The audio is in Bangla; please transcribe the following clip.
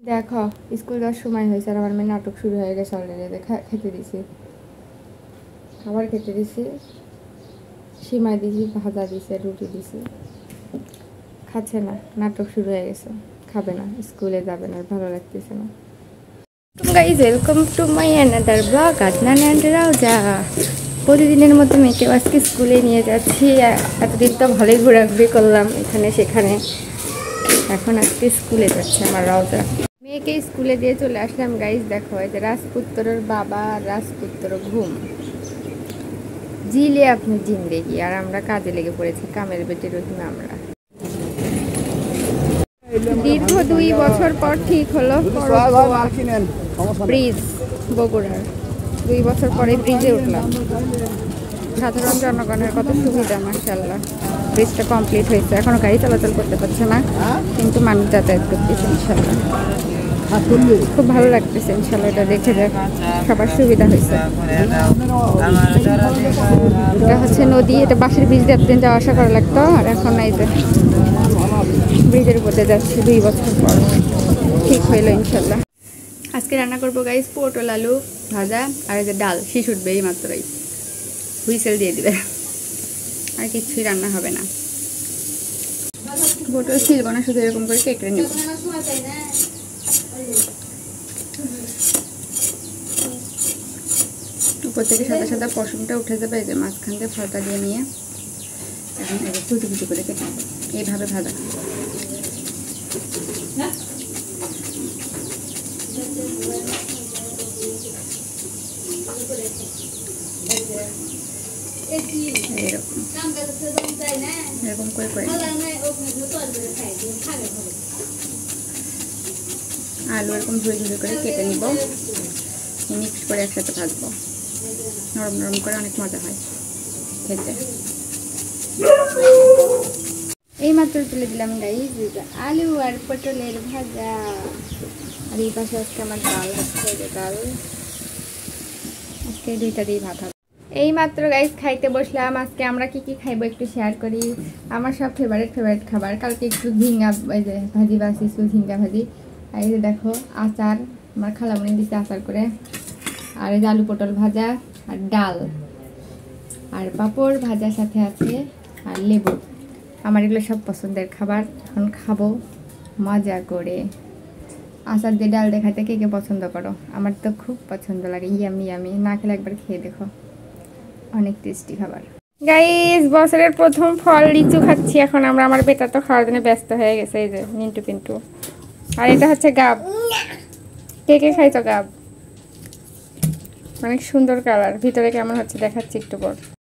দেখো স্কুল যাওয়ার সময় হয়েছে আর আমার মেয়ে নাটক শুরু হয়ে গেছে অলরেডি। খেতে দিছি, খাবার খেতে দিছি, সিমাই দিছি, ভাজা দিছে, রুটি দিছি, খাচ্ছে না। নাটক শুরু হয়ে গেছে, খাবে না, স্কুলে যাবে না, ভালো লাগতেছে না। Guys welcome to my another vlog. Adnan and Rauza. প্রতিদিনের মতো মেয়েকে আজকে স্কুলে নিয়ে যাচ্ছি। এতদিন তো ভালোই ঘোরাঘুরি করলাম এখানে সেখানে, এখন আজকে স্কুলে যাচ্ছে আমার রাউজা। মেয়েকে স্কুলে দিয়ে চলে আসলাম। গাইজ দেখো, এই যে রাজপুত্রর বাবা, রাজপুত্র ঘুম জিলে আপনি জিন্দেগি, আর আমরা কাজে লেগে পড়েছি, কামের বেটে রহিম আমরা। দীর্ঘ 2 বছর পর ঠিক হলো ব্রিজ বগুড়ার। 2 বছর পরে ব্রিজে উঠলাম। সাধারণ জনগণের কত সুবিধা, মাশাআল্লাহ। ব্রিজটা কমপ্লিট হয়েছে, এখনো গাড়ি চলাচল করতে পারছে না, কিন্তু মানুষ যাতায়াত করতেছে ইনশাল্লাহ। খুব ভালো লাগতেছে ইনশাল্লাহ, এটা দেখে যাক সবার সুবিধা হয়েছে। এটা হচ্ছে নদী, এটা বাঁশের ব্রিজ দিয়ে এতদিন যাওয়া আসা করা লাগতো, আর এখন এই যে ব্রিজের উপর দিয়ে যাচ্ছি 2 বছর পর, ঠিক হইলো ইনশাল্লাহ। আজকে রান্না করবো গাইস পটল আলু ভাজা, আর এই যে ডাল শীষ উঠবে এই মাত্রই, হুইসেল দিয়ে দিবে, আর কিছুই রান্না হবে না। পটল ছিলবো না, শুধু এরকম করে কেটে নেব। উপর থেকে সাদা সাদা পশমটা উঠে যাবে, এই যে মাঝখান দিয়ে ফলটা দিয়ে নিয়ে এখন এই যে কুচি কুচি করে কেটে নেব, এইভাবে ভাজা। এরকম করে করে আলু এরকম ধুয়ে ধুয়ে করে কেটে নিব, মিক্স করে একসাথে ভাজবো, নরম নরম করে, অনেক মজা হয় খেতে। এই মাত্র তুলে দিলাম গাইস আলু আর পটলের ভাজা, আর এই পাশে আজকে আমার ডাল হচ্ছে, ডাল আজকে 2টা দিয়ে ভাত হবে। এই মাত্র গাইস খাইতে বসলাম। আজকে আমরা কি কি খাইবো একটু শেয়ার করি। আমার সব ফেভারিট খাবার, কালকে একটু ঝিঙ্গা এই যে ভাজি বাসিয়েছি, ঝিঙ্গা ভাজি। আর এই যে দেখো আচার, আমার খালামণি দিচ্ছে আচার করে, আর এই যে আলু পটল ভাজা, আর ডাল, আর পাঁপড় ভাজার সাথে আছে, আর লেবু। আমার এগুলো সব পছন্দের খাবার, এখন খাবো মজা করে। আচার দিয়ে ডাল দেখাতে কে কে পছন্দ করো? আমার তো খুব পছন্দ লাগে, ইয়ামি ইয়ামি। না খেলে একবার খেয়ে দেখো, অনেক টেস্টি খাবার। গাইস বছরের প্রথম ফল লিচু খাচ্ছি এখন আমরা। আমার বেটা তো খাওয়ার জন্য ব্যস্ত হয়ে গেছে, এই যে মিন্টু পিন্টু। আর এটা হচ্ছে গাব। কে কে খাইছো গাব? অনেক সুন্দর কালার, ভিতরে কেমন হচ্ছে দেখাচ্ছি একটু পর।